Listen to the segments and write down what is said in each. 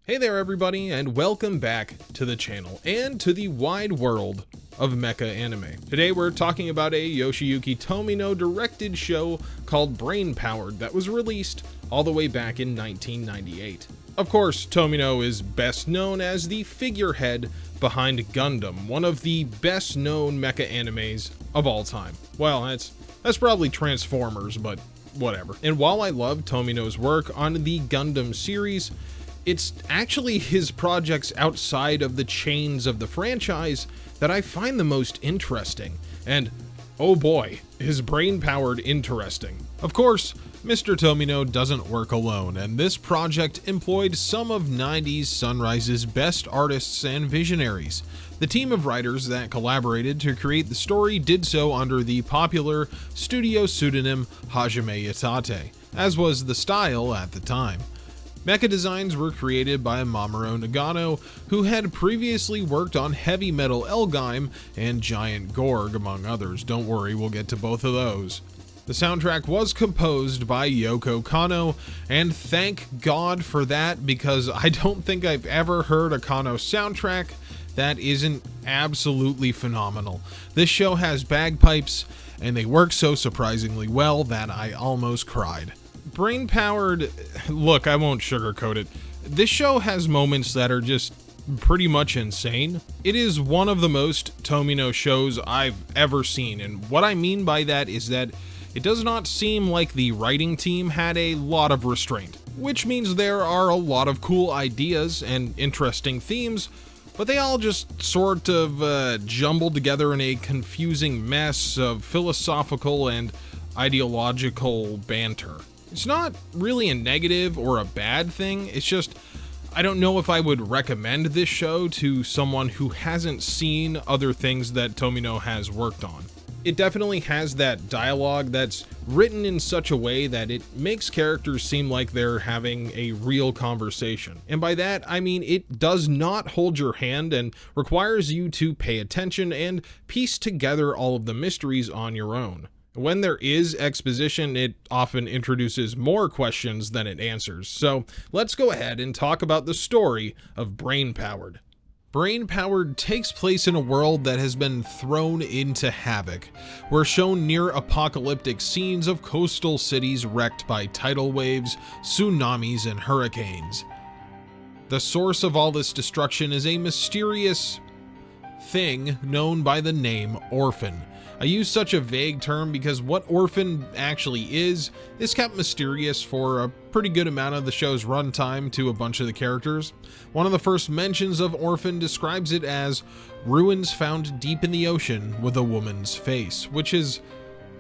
Hey there everybody, and welcome back to the channel and to the wide world of mecha anime. Today we're talking about a Yoshiyuki Tomino-directed show called Brainpowered that was released all the way back in 1998. Of course, Tomino is best known as the figurehead behind Gundam, one of the best known mecha animes of all time. Well, that's probably Transformers, but whatever. And while I love Tomino's work on the Gundam series, it's actually his projects outside of the chains of the franchise that I find the most interesting. And oh boy, is Brainpowered interesting. Of course, Mr. Tomino doesn't work alone, and this project employed some of 90s Sunrise's best artists and visionaries. The team of writers that collaborated to create the story did so under the popular studio pseudonym Hajime Yatate, as was the style at the time. Mecha designs were created by Mamoru Nagano, who had previously worked on Heavy Metal Elgime and Giant Gorg, among others. Don't worry, we'll get to both of those. The soundtrack was composed by Yoko Kanno, and thank God for that, because I don't think I've ever heard a Kanno soundtrack that isn't absolutely phenomenal. This show has bagpipes, and they work so surprisingly well that I almost cried. Brainpowered, look, I won't sugarcoat it. This show has moments that are just pretty much insane. It is one of the most Tomino shows I've ever seen, and what I mean by that is that it does not seem like the writing team had a lot of restraint, which means there are a lot of cool ideas and interesting themes, but they all just sort of jumbled together in a confusing mess of philosophical and ideological banter. It's not really a negative or a bad thing, it's just I don't know if I would recommend this show to someone who hasn't seen other things that Tomino has worked on. It definitely has that dialogue that's written in such a way that it makes characters seem like they're having a real conversation. And by that, I mean it does not hold your hand and requires you to pay attention and piece together all of the mysteries on your own. When there is exposition, it often introduces more questions than it answers. So let's go ahead and talk about the story of Brainpowered. Brainpowered takes place in a world that has been thrown into havoc. We're shown near apocalyptic scenes of coastal cities wrecked by tidal waves, tsunamis, and hurricanes. The source of all this destruction is a mysterious thing known by the name Orphan. I use such a vague term because what Orphan actually is kept mysterious for a pretty good amount of the show's runtime to a bunch of the characters. One of the first mentions of Orphan describes it as ruins found deep in the ocean with a woman's face, which is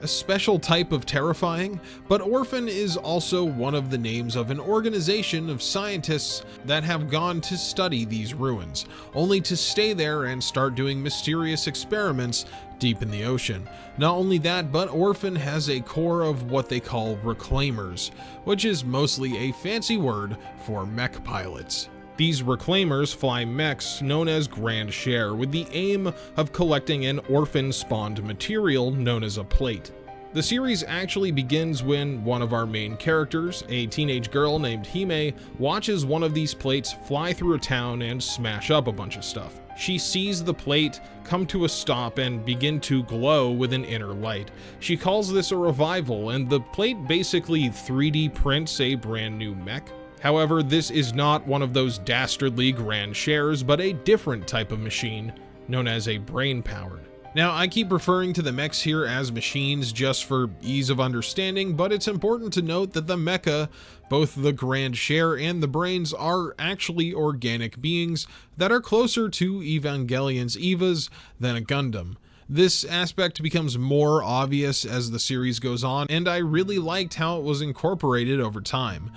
a special type of terrifying, but Orphan is also one of the names of an organization of scientists that have gone to study these ruins, only to stay there and start doing mysterious experiments deep in the ocean. Not only that, but Orphan has a core of what they call reclaimers, which is mostly a fancy word for mech pilots. These reclaimers fly mechs known as Grand Share with the aim of collecting an orphan-spawned material known as a plate. The series actually begins when one of our main characters, a teenage girl named Hime, watches one of these plates fly through a town and smash up a bunch of stuff. She sees the plate come to a stop and begin to glow with an inner light. She calls this a revival, and the plate basically 3D prints a brand new mech. However, this is not one of those dastardly Grand Shares, but a different type of machine, known as a Brainpowered. Now, I keep referring to the mechs here as machines just for ease of understanding, but it's important to note that the mecha, both the Grand Share and the brains, are actually organic beings that are closer to Evangelion's Evas than a Gundam. This aspect becomes more obvious as the series goes on, and I really liked how it was incorporated over time.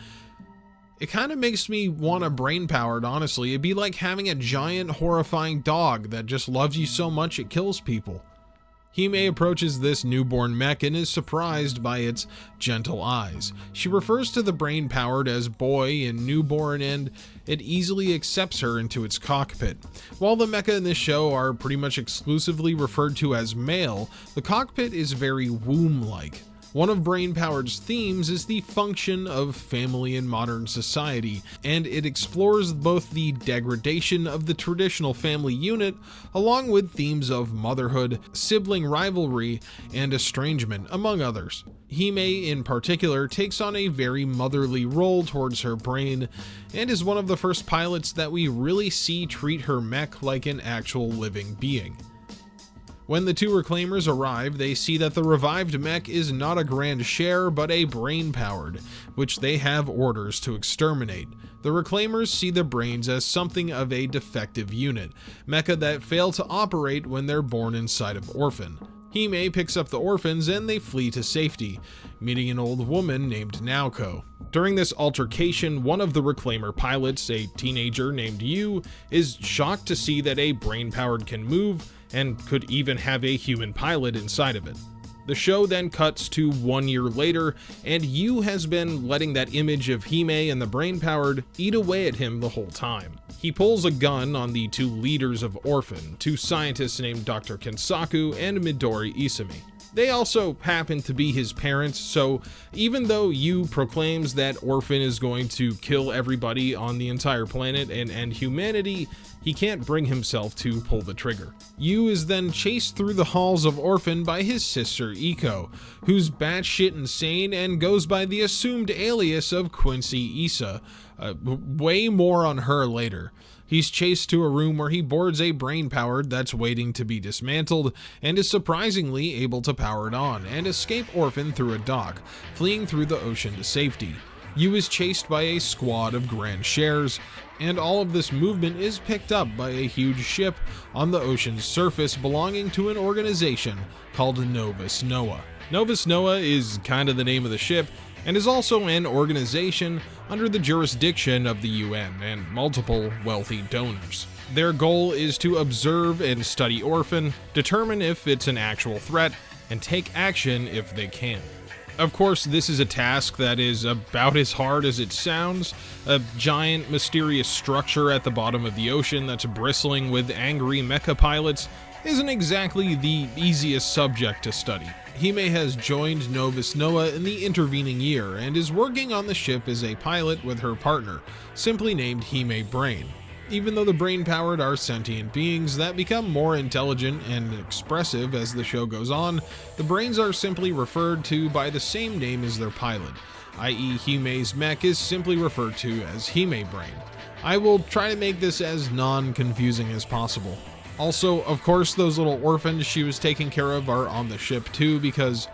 It kind of makes me want a Brainpowered, honestly. It'd be like having a giant, horrifying dog that just loves you so much it kills people. Hime approaches this newborn mech and is surprised by its gentle eyes. She refers to the Brainpowered as boy and newborn, and it easily accepts her into its cockpit. While the mecha in this show are pretty much exclusively referred to as male, the cockpit is very womb-like. One of Brainpowered's themes is the function of family in modern society, and it explores both the degradation of the traditional family unit, along with themes of motherhood, sibling rivalry, and estrangement, among others. Hime, in particular, takes on a very motherly role towards her brain, and is one of the first pilots that we really see treat her mech like an actual living being. When the two Reclaimers arrive, they see that the revived mech is not a Grand Share, but a Brainpowered, which they have orders to exterminate. The Reclaimers see the brains as something of a defective unit, mecha that fail to operate when they're born inside of Orphan. Hime picks up the orphans and they flee to safety, meeting an old woman named Naoko. During this altercation, one of the Reclaimer pilots, a teenager named Yu, is shocked to see that a Brainpowered can move, and could even have a human pilot inside of it. The show then cuts to 1 year later, and Yu has been letting that image of Hime and the Brainpowered eat away at him the whole time. He pulls a gun on the two leaders of Orphan, two scientists named Dr. Kensaku and Midori Isami. They also happen to be his parents, so even though Yu proclaims that Orphan is going to kill everybody on the entire planet and end humanity, he can't bring himself to pull the trigger. Yu is then chased through the halls of Orphan by his sister Iko, who's batshit insane and goes by the assumed alias of Quincy Issa. Way more on her later. He's chased to a room where he boards a Brainpowered that's waiting to be dismantled, and is surprisingly able to power it on and escape Orphan through a dock, fleeing through the ocean to safety. Yu is chased by a squad of Grand Shares, and all of this movement is picked up by a huge ship on the ocean's surface belonging to an organization called Novous Noah. Novous Noah is kind of the name of the ship, and is also an organization under the jurisdiction of the UN and multiple wealthy donors. Their goal is to observe and study Orphan, determine if it's an actual threat, and take action if they can. Of course, this is a task that is about as hard as it sounds. A giant, mysterious structure at the bottom of the ocean that's bristling with angry mecha pilots isn't exactly the easiest subject to study. Hime has joined Novous Noah in the intervening year and is working on the ship as a pilot with her partner, simply named Hime Brain. Even though the Brainpowered are sentient beings that become more intelligent and expressive as the show goes on, the brains are simply referred to by the same name as their pilot, i.e. Hime's mech is simply referred to as Hime Brain. I will try to make this as non-confusing as possible. Also, of course, those little orphans she was taking care of are on the ship too, because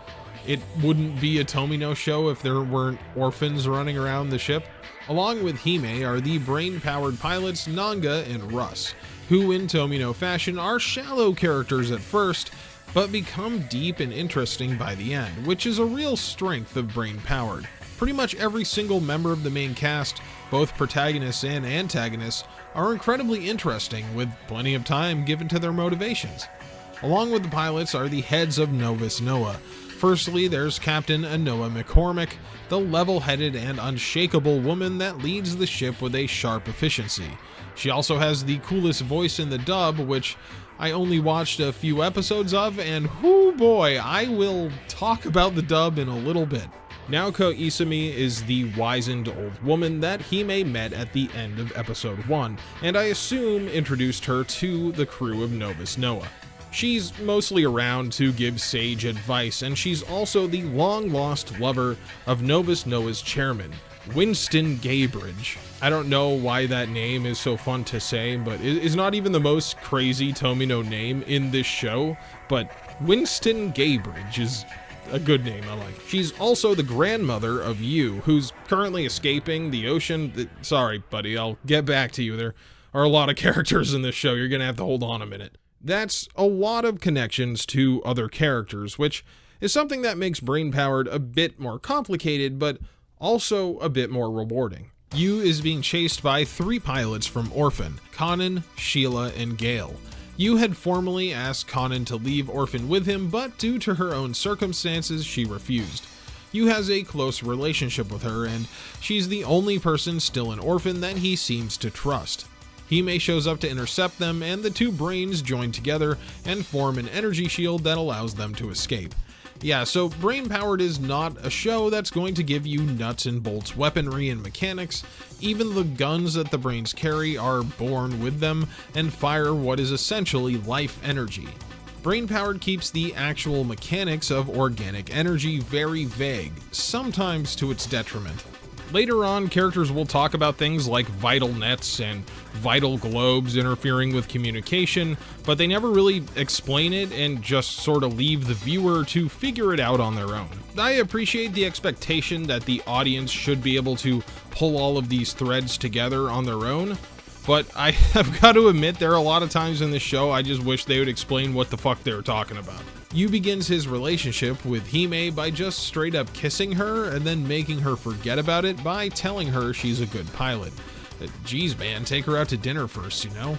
it wouldn't be a Tomino show if there weren't orphans running around the ship. Along with Hime are the brain-powered pilots Nanga and Russ, who in Tomino fashion are shallow characters at first, but become deep and interesting by the end, which is a real strength of Brainpowered. Pretty much every single member of the main cast, both protagonists and antagonists, are incredibly interesting, with plenty of time given to their motivations. Along with the pilots are the heads of Novous Noah. Firstly, there's Captain Anoa McCormick, the level-headed and unshakable woman that leads the ship with a sharp efficiency. She also has the coolest voice in the dub, which I only watched a few episodes of, and whoo boy, I will talk about the dub in a little bit. Naoko Isami is the wizened old woman that Hime met at the end of episode 1, and I assume introduced her to the crew of Novous Noah. She's mostly around to give sage advice, and she's also the long-lost lover of Novous Noah's chairman, Winston Gaybridge. I don't know why that name is so fun to say, but it is not even the most crazy Tomino name in this show, but Winston Gaybridge is a good name I like. She's also the grandmother of Yu, who's currently escaping the ocean. Sorry, buddy, I'll get back to you. There are a lot of characters in this show. You're gonna have to hold on a minute. That's a lot of connections to other characters, which is something that makes Brainpowered a bit more complicated, but also a bit more rewarding. Yu is being chased by 3 pilots from Orphan, Conan, Sheila, and Gale. Yu had formally asked Conan to leave Orphan with him, but due to her own circumstances, she refused. Yu has a close relationship with her, and she's the only person still in Orphan that he seems to trust. Hime shows up to intercept them, and the two brains join together and form an energy shield that allows them to escape. Yeah, so Brainpowered is not a show that's going to give you nuts and bolts weaponry and mechanics. Even the guns that the brains carry are born with them and fire what is essentially life energy. Brainpowered keeps the actual mechanics of organic energy very vague, sometimes to its detriment. Later on, characters will talk about things like vital nets and vital globes interfering with communication, but they never really explain it and just sort of leave the viewer to figure it out on their own. I appreciate the expectation that the audience should be able to pull all of these threads together on their own, but I have got to admit there are a lot of times in this show I just wish they would explain what the fuck they were talking about. Yu begins his relationship with Hime by just straight up kissing her and then making her forget about it by telling her she's a good pilot. Geez man, take her out to dinner first, you know?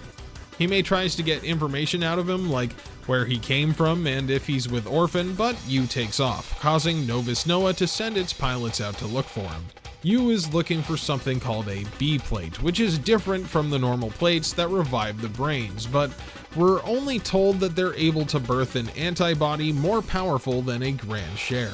Hime tries to get information out of him, like where he came from and if he's with Orphan, but Yu takes off, causing Novous Noah to send its pilots out to look for him. Yu is looking for something called a B plate, which is different from the normal plates that revive the brains, but we're only told that they're able to birth an antibody more powerful than a grand share.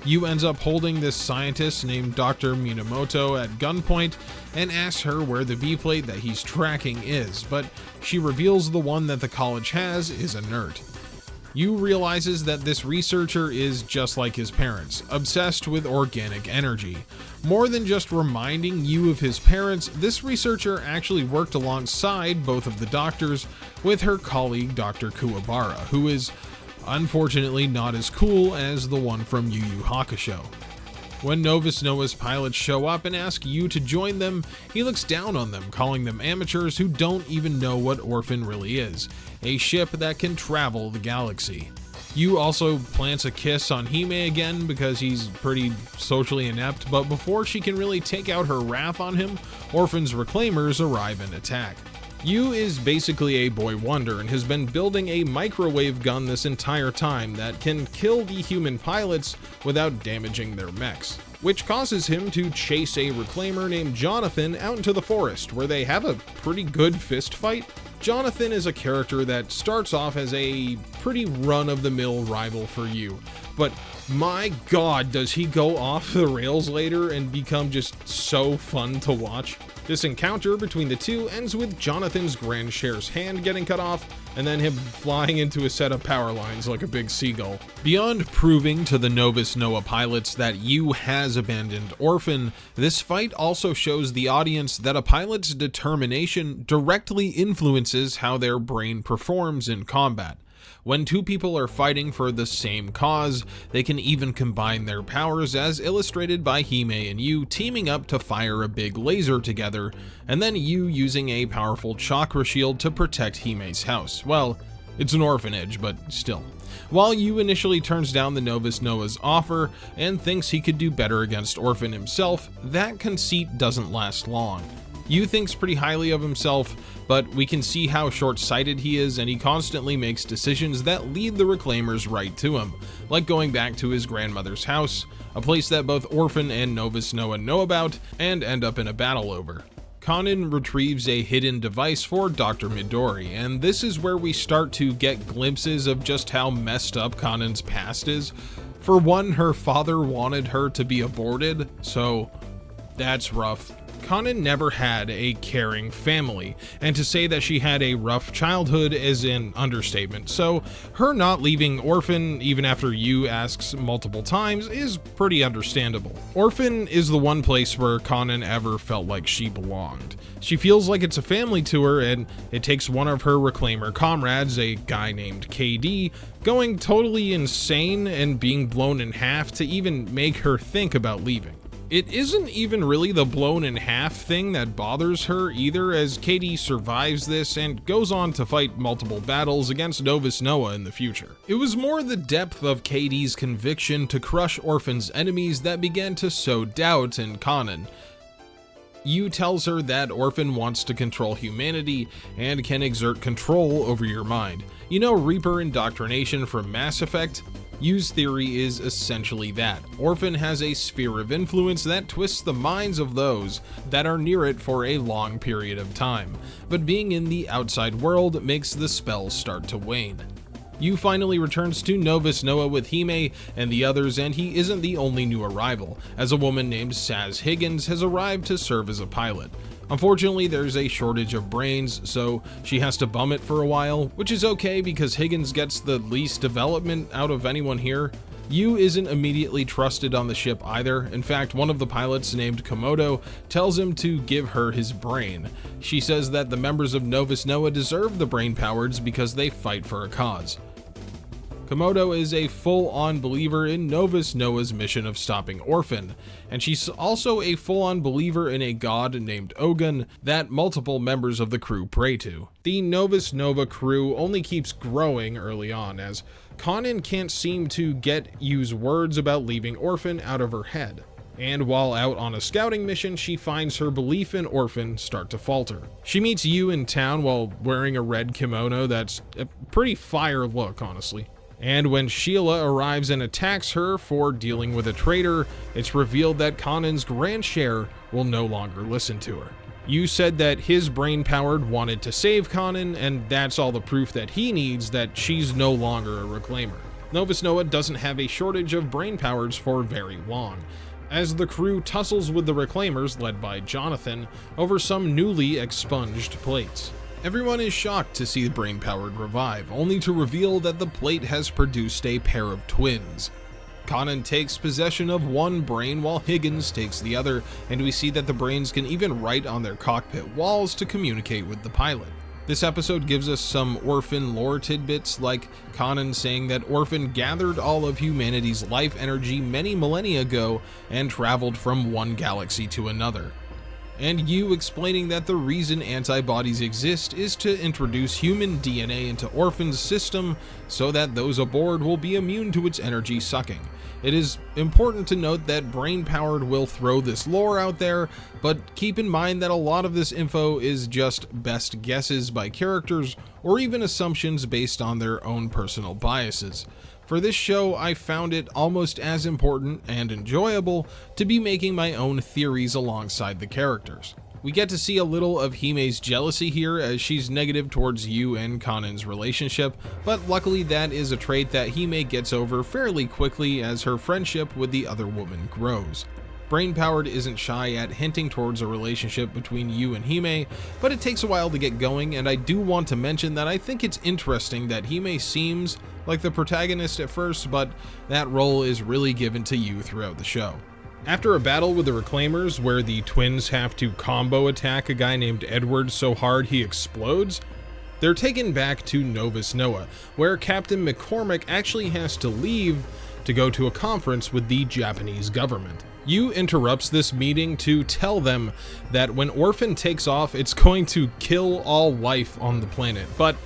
Yu ends up holding this scientist named Dr. Minamoto at gunpoint and asks her where the B plate that he's tracking is, but she reveals the one that the college has is inert. Yu realizes that this researcher is just like his parents, obsessed with organic energy. More than just reminding Yu of his parents, this researcher actually worked alongside both of the doctors with her colleague Dr. Kuwabara, who is unfortunately not as cool as the one from Yu Yu Hakusho. When Novous Noah's pilots show up and ask Yu to join them, he looks down on them, calling them amateurs who don't even know what Orphan really is, a ship that can travel the galaxy. Yu also plants a kiss on Hime again because he's pretty socially inept, but before she can really take out her wrath on him, Orphan's reclaimers arrive and attack. Yu is basically a boy wonder and has been building a microwave gun this entire time that can kill the human pilots without damaging their mechs, which causes him to chase a reclaimer named Jonathan out into the forest where they have a pretty good fist fight. Jonathan is a character that starts off as a pretty run-of-the-mill rival for Yu, but my god does he go off the rails later and become just so fun to watch. This encounter between the two ends with Jonathan's grand share's hand getting cut off, and then him flying into a set of power lines like a big seagull. Beyond proving to the Novous Noah pilots that Yu has abandoned Orphan, this fight also shows the audience that a pilot's determination directly influences how their brain performs in combat. When two people are fighting for the same cause, they can even combine their powers, as illustrated by Hime and Yu teaming up to fire a big laser together, and then Yu using a powerful chakra shield to protect Hime's house. Well, it's an orphanage, but still. While Yu initially turns down the Novous Noah's offer and thinks he could do better against Orphan himself, that conceit doesn't last long. Yu thinks pretty highly of himself, but we can see how short-sighted he is, and he constantly makes decisions that lead the reclaimers right to him, like going back to his grandmother's house, a place that both Orphan and Novous Noah know about and end up in a battle over. Kanan retrieves a hidden device for Dr. Midori, and this is where we start to get glimpses of just how messed up Kanan's past is. For one, her father wanted her to be aborted, so that's rough. Kanan never had a caring family, and to say that she had a rough childhood is an understatement, so her not leaving Orphan even after Yu asks multiple times is pretty understandable. Orphan is the one place where Kanan ever felt like she belonged. She feels like it's a family to her, and it takes one of her reclaimer comrades, a guy named KD, going totally insane and being blown in half to even make her think about leaving. It isn't even really the blown in half thing that bothers her either, as Katie survives this and goes on to fight multiple battles against Novous Noah in the future. It was more the depth of Katie's conviction to crush Orphan's enemies that began to sow doubt in Kanan. Yu tells her that Orphan wants to control humanity and can exert control over your mind. You know Reaper indoctrination from Mass Effect? Yu's theory is essentially that. Orphan has a sphere of influence that twists the minds of those that are near it for a long period of time, but being in the outside world makes the spells start to wane. Yu finally returns to Novous Noah with Hime and the others, and he isn't the only new arrival, as a woman named Saz Higgins has arrived to serve as a pilot. Unfortunately, there's a shortage of brains, so she has to bum it for a while, which is okay because Higgins gets the least development out of anyone here. Yu isn't immediately trusted on the ship either. In fact, one of the pilots named Komodo tells him to give her his brain. She says that the members of Novous Noah deserve the Brainpowereds because they fight for a cause. Komodo is a full-on believer in Novous Noah's mission of stopping Orphan, and she's also a full-on believer in a god named Ogun that multiple members of the crew pray to. The Novous Noah crew only keeps growing early on, as Conan can't seem to get Yu's words about leaving Orphan out of her head. And while out on a scouting mission, she finds her belief in Orphan start to falter. She meets Yu in town while wearing a red kimono that's a pretty fire look, honestly. And when Sheila arrives and attacks her for dealing with a traitor, it's revealed that Conan's Grand Share will no longer listen to her. Yu said that his Brainpowered wanted to save Conan, and that's all the proof that he needs that she's no longer a reclaimer. Novous Noah doesn't have a shortage of Brainpowereds for very long, as the crew tussles with the Reclaimers, led by Jonathan, over some newly expunged plates. Everyone is shocked to see the Brainpowered revive, only to reveal that the plate has produced a pair of twins. Conan takes possession of one brain while Higgins takes the other, and we see that the brains can even write on their cockpit walls to communicate with the pilot. This episode gives us some Orphan lore tidbits, like Conan saying that Orphan gathered all of humanity's life energy many millennia ago and traveled from one galaxy to another. And Yu explaining that the reason antibodies exist is to introduce human DNA into Orphan's system so that those aboard will be immune to its energy sucking. It is important to note that Brainpowered will throw this lore out there, but keep in mind that a lot of this info is just best guesses by characters or even assumptions based on their own personal biases. For this show, I found it almost as important and enjoyable to be making my own theories alongside the characters. We get to see a little of Hime's jealousy here, as she's negative towards Yu and Conan's relationship, but luckily that is a trait that Hime gets over fairly quickly as her friendship with the other woman grows. Brainpowered isn't shy at hinting towards a relationship between Yu and Hime, but it takes a while to get going, and I do want to mention that I think it's interesting that Hime seems like the protagonist at first, but that role is really given to Yu throughout the show. After a battle with the Reclaimers where the twins have to combo attack a guy named Edward so hard he explodes, they're taken back to Novous Noah, where Captain McCormick actually has to leave to go to a conference with the Japanese government. Yu interrupts this meeting to tell them that when Orphan takes off, it's going to kill all life on the planet, but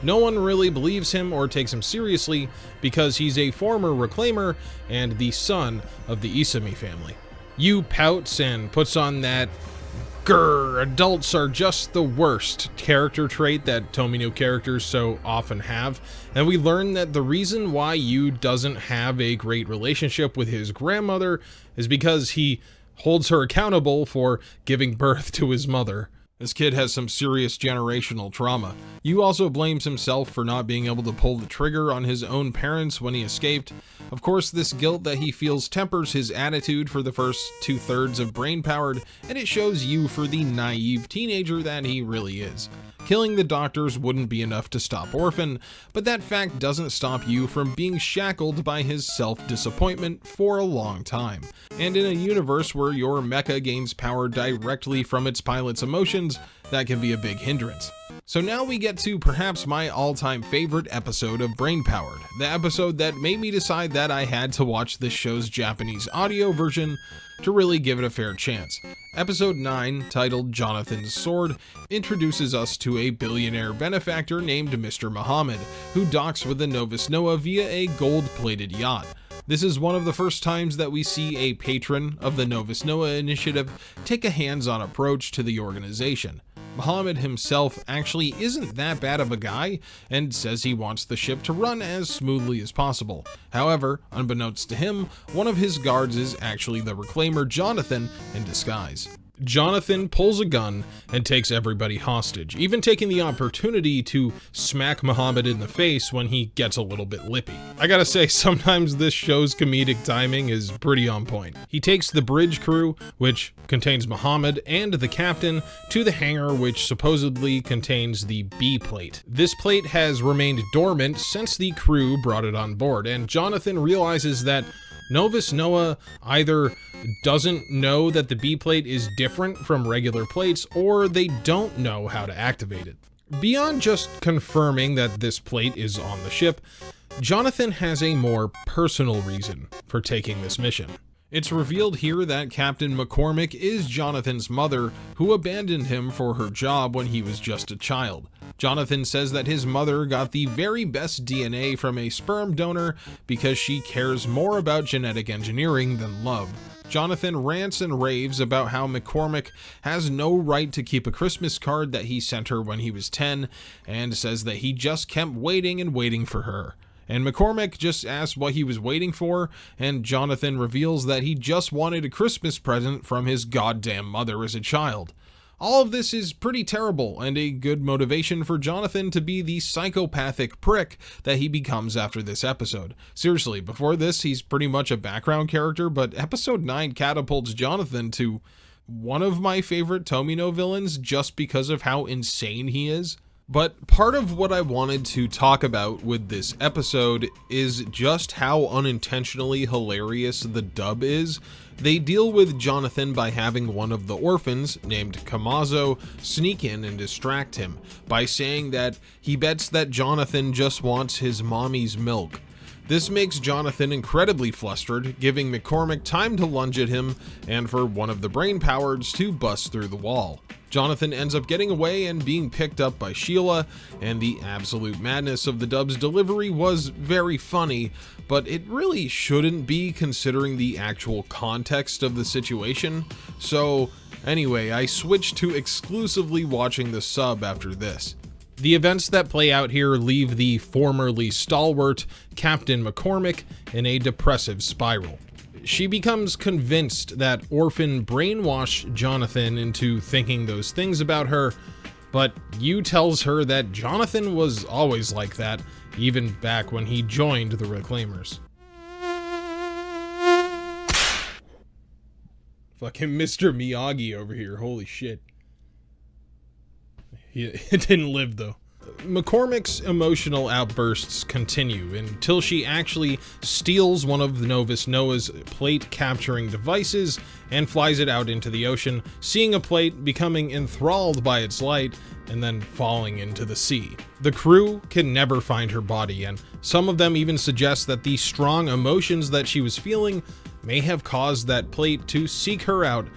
no one really believes him or takes him seriously because he's a former Reclaimer and the son of the Isami family. Yu pouts and puts on that "grr, adults are just the worst" character trait that Tomino characters so often have, and we learn that the reason why Yu doesn't have a great relationship with his grandmother is because he holds her accountable for giving birth to his mother. This kid has some serious generational trauma. Yu also blames himself for not being able to pull the trigger on his own parents when he escaped. Of course, this guilt that he feels tempers his attitude for the first 2/3 of Brainpowered, and it shows Yu for the naive teenager that he really is. Killing the doctors wouldn't be enough to stop Orphan, but that fact doesn't stop Yu from being shackled by his self-disappointment for a long time. And in a universe where your mecha gains power directly from its pilot's emotions, that can be a big hindrance. So now we get to perhaps my all-time favorite episode of Brainpowered, the episode that made me decide that I had to watch this show's Japanese audio version to really give it a fair chance. Episode 9, titled Jonathan's Sword, introduces us to a billionaire benefactor named Mr. Muhammad, who docks with the Novous Noah via a gold-plated yacht. This is one of the first times that we see a patron of the Novous Noah initiative take a hands-on approach to the organization. Muhammad himself actually isn't that bad of a guy and says he wants the ship to run as smoothly as possible. However, unbeknownst to him, one of his guards is actually the Reclaimer Jonathan in disguise. Jonathan pulls a gun and takes everybody hostage, even taking the opportunity to smack Muhammad in the face when he gets a little bit lippy. I gotta say, sometimes this show's comedic timing is pretty on point. He takes the bridge crew, which contains Muhammad, and the captain to the hangar, which supposedly contains the B plate. This plate has remained dormant since the crew brought it on board, and Jonathan realizes that Novous Noah either doesn't know that the B plate is different from regular plates, or they don't know how to activate it. Beyond just confirming that this plate is on the ship, Jonathan has a more personal reason for taking this mission. It's revealed here that Captain McCormick is Jonathan's mother, who abandoned him for her job when he was just a child. Jonathan says that his mother got the very best DNA from a sperm donor because she cares more about genetic engineering than love. Jonathan rants and raves about how McCormick has no right to keep a Christmas card that he sent her when he was 10, and says that he just kept waiting and waiting for her. And McCormick just asks what he was waiting for, and Jonathan reveals that he just wanted a Christmas present from his goddamn mother as a child. All of this is pretty terrible, and a good motivation for Jonathan to be the psychopathic prick that he becomes after this episode. Seriously, before this, he's pretty much a background character, but episode 9 catapults Jonathan to one of my favorite Tomino villains just because of how insane he is. But part of what I wanted to talk about with this episode is just how unintentionally hilarious the dub is. They deal with Jonathan by having one of the orphans, named Kamazo, sneak in and distract him by saying that he bets that Jonathan just wants his mommy's milk. This makes Jonathan incredibly flustered, giving McCormick time to lunge at him and for one of the Brainpowereds to bust through the wall. Jonathan ends up getting away and being picked up by Sheila, and the absolute madness of the dub's delivery was very funny, but it really shouldn't be considering the actual context of the situation. So anyway, I switched to exclusively watching the sub after this. The events that play out here leave the formerly stalwart Captain McCormick in a depressive spiral. She becomes convinced that Orphan brainwashed Jonathan into thinking those things about her, but Yu tells her that Jonathan was always like that, even back when he joined the Reclaimers. Fucking Mr. Miyagi over here, holy shit. It didn't live though. McCormick's emotional outbursts continue until she actually steals one of Novous Noah's plate capturing devices and flies it out into the ocean, seeing a plate, becoming enthralled by its light, and then falling into the sea. The crew can never find her body, and some of them even suggest that the strong emotions that she was feeling may have caused that plate to seek her out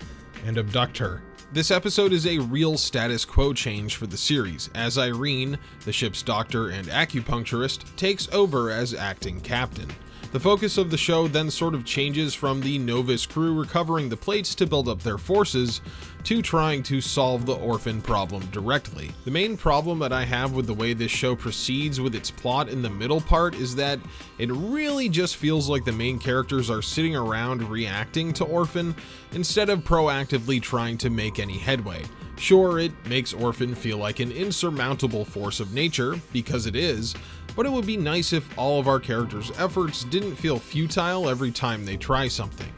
and abduct her. This episode is a real status quo change for the series, as Irene, the ship's doctor and acupuncturist, takes over as acting captain. The focus of the show then sort of changes from the Novous crew recovering the plates to build up their forces, to trying to solve the orphan problem directly. The main problem that I have with the way this show proceeds with its plot in the middle part is that it really just feels like the main characters are sitting around reacting to Orphan, instead of proactively trying to make any headway. Sure, it makes Orphan feel like an insurmountable force of nature, because it is, but it would be nice if all of our characters' efforts didn't feel futile every time they try something.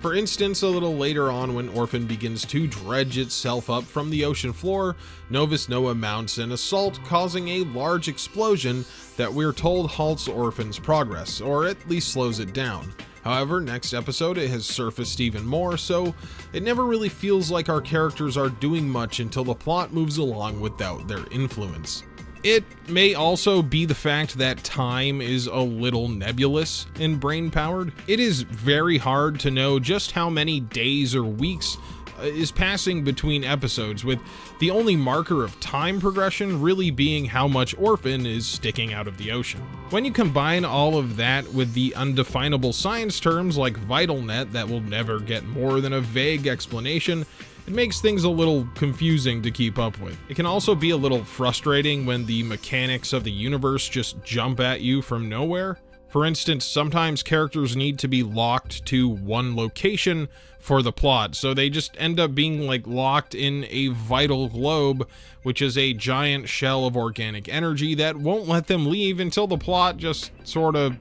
For instance, a little later on when Orphan begins to dredge itself up from the ocean floor, Novous Noah mounts an assault, causing a large explosion that we're told halts Orphan's progress, or at least slows it down. However, next episode it has surfaced even more, so it never really feels like our characters are doing much until the plot moves along without their influence. It may also be the fact that time is a little nebulous in Brainpowered. It is very hard to know just how many days or weeks is passing between episodes, with the only marker of time progression really being how much Orphan is sticking out of the ocean. When you combine all of that with the undefinable science terms like vital net that will never get more than a vague explanation, it makes things a little confusing to keep up with. It can also be a little frustrating when the mechanics of the universe just jump at you from nowhere. For instance, sometimes characters need to be locked to one location for the plot, so they just end up being like locked in a vital globe, which is a giant shell of organic energy that won't let them leave until the plot just sort of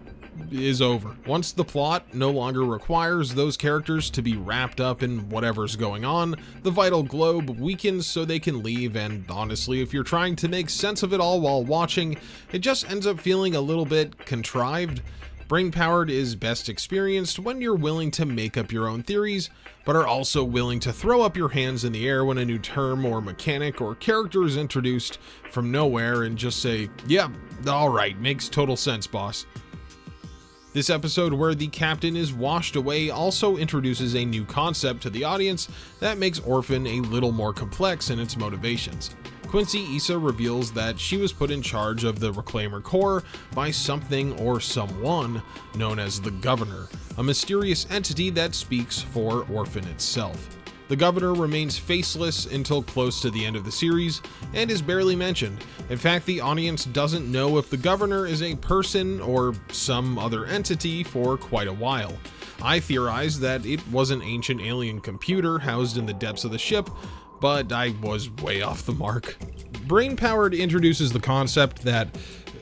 is over. Once the plot no longer requires those characters to be wrapped up in whatever's going on, the vital globe weakens so they can leave, and honestly, if you're trying to make sense of it all while watching, it just ends up feeling a little bit contrived. Brainpowered is best experienced when you're willing to make up your own theories, but are also willing to throw up your hands in the air when a new term or mechanic or character is introduced from nowhere and just say, yeah, alright, makes total sense, boss. This episode, where the captain is washed away, also introduces a new concept to the audience that makes Orphan a little more complex in its motivations. Quincy Issa reveals that she was put in charge of the Reclaimer Corps by something or someone known as the Governor, a mysterious entity that speaks for Orphan itself. The Governor remains faceless until close to the end of the series and is barely mentioned. In fact, the audience doesn't know if the Governor is a person or some other entity for quite a while. I theorized that it was an ancient alien computer housed in the depths of the ship, but I was way off the mark. Brainpowered introduces the concept that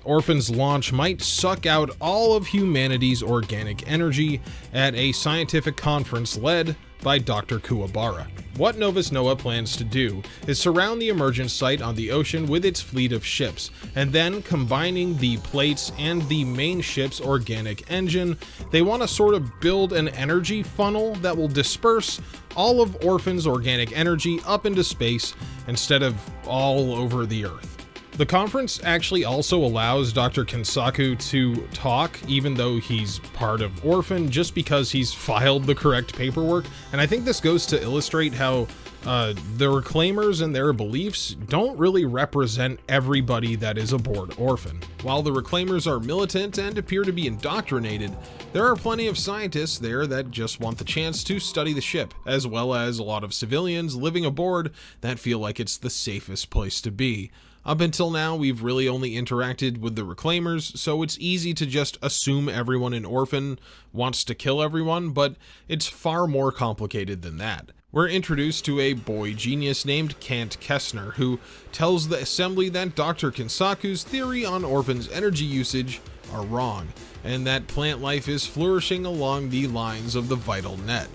Orphan's launch might suck out all of humanity's organic energy at a scientific conference led by Dr. Kuwabara. What Novous plans to do is surround the Emergence site on the ocean with its fleet of ships, and then combining the plates and the main ship's organic engine, they want to sort of build an energy funnel that will disperse all of Orphan's organic energy up into space instead of all over the Earth. The conference actually also allows Dr. Kensaku to talk, even though he's part of Orphan, just because he's filed the correct paperwork. And I think this goes to illustrate how the Reclaimers and their beliefs don't really represent everybody that is aboard Orphan. While the Reclaimers are militant and appear to be indoctrinated, there are plenty of scientists there that just want the chance to study the ship, as well as a lot of civilians living aboard that feel like it's the safest place to be. Up until now, we've really only interacted with the Reclaimers, so it's easy to just assume everyone in Orphan wants to kill everyone, but it's far more complicated than that. We're introduced to a boy genius named Kant Kessner, who tells the assembly that Dr. Kensaku's theory on Orphan's energy usage are wrong, and that plant life is flourishing along the lines of the vital net.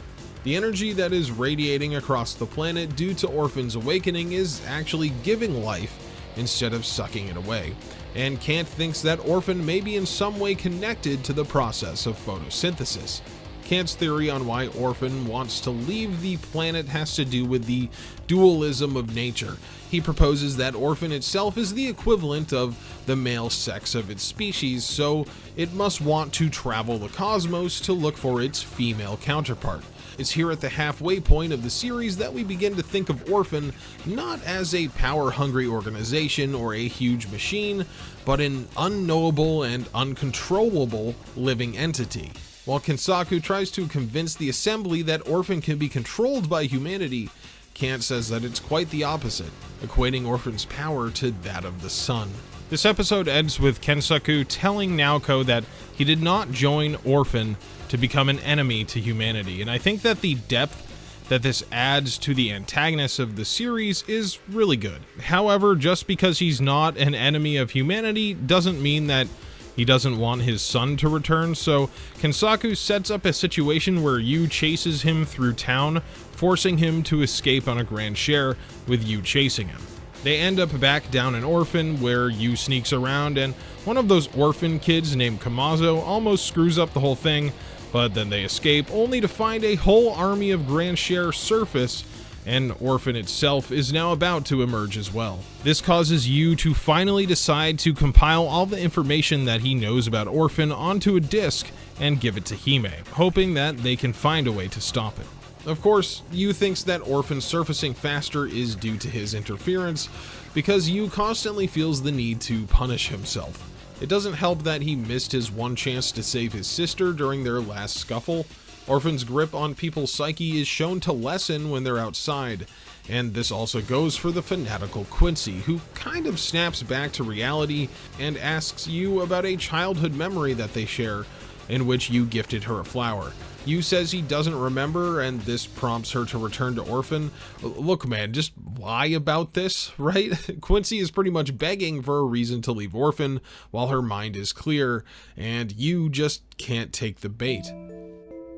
The energy that is radiating across the planet due to Orphan's awakening is actually giving life instead of sucking it away, and Kant thinks that Orphan may be in some way connected to the process of photosynthesis. Kant's theory on why Orphan wants to leave the planet has to do with the dualism of nature. He proposes that Orphan itself is the equivalent of the male sex of its species, so it must want to travel the cosmos to look for its female counterpart. It's here at the halfway point of the series that we begin to think of Orphan not as a power-hungry organization or a huge machine, but an unknowable and uncontrollable living entity. While Kensaku tries to convince the assembly that Orphan can be controlled by humanity, Kant says that it's quite the opposite, equating Orphan's power to that of the sun. This episode ends with Kensaku telling Naoko that he did not join Orphan to become an enemy to humanity, and I think that the depth that this adds to the antagonist of the series is really good. However, just because he's not an enemy of humanity doesn't mean that he doesn't want his son to return, so Kensaku sets up a situation where Yu chases him through town, forcing him to escape on a grand share with Yu chasing him. They end up back down in Orphan, where Yu sneaks around, and one of those orphan kids named Kamazo almost screws up the whole thing, but then they escape, only to find a whole army of Grand Share surface, and Orphan itself is now about to emerge as well. This causes Yu to finally decide to compile all the information that he knows about Orphan onto a disc and give it to Hime, hoping that they can find a way to stop it. Of course, Yu thinks that Orphan surfacing faster is due to his interference, because Yu constantly feels the need to punish himself. It doesn't help that he missed his one chance to save his sister during their last scuffle. Orphan's grip on people's psyche is shown to lessen when they're outside, And this also goes for the fanatical Quincy, who kind of snaps back to reality and asks you about a childhood memory that they share, in which you gifted her a flower. Yu says he doesn't remember, and this prompts her to return to Orphan. Look, man, just lie about this, right? Quincy is pretty much begging for a reason to leave Orphan, while her mind is clear, and Yu just can't take the bait.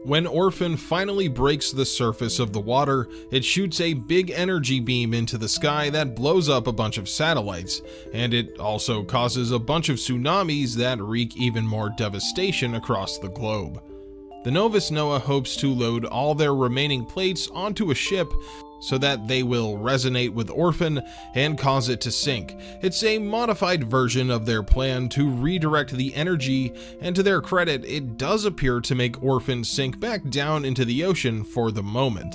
When Orphan finally breaks the surface of the water, it shoots a big energy beam into the sky that blows up a bunch of satellites, and it also causes a bunch of tsunamis that wreak even more devastation across the globe. The Novous Noah hopes to load all their remaining plates onto a ship so that they will resonate with Orphan and cause it to sink. It's a modified version of their plan to redirect the energy, and to their credit, it does appear to make Orphan sink back down into the ocean for the moment.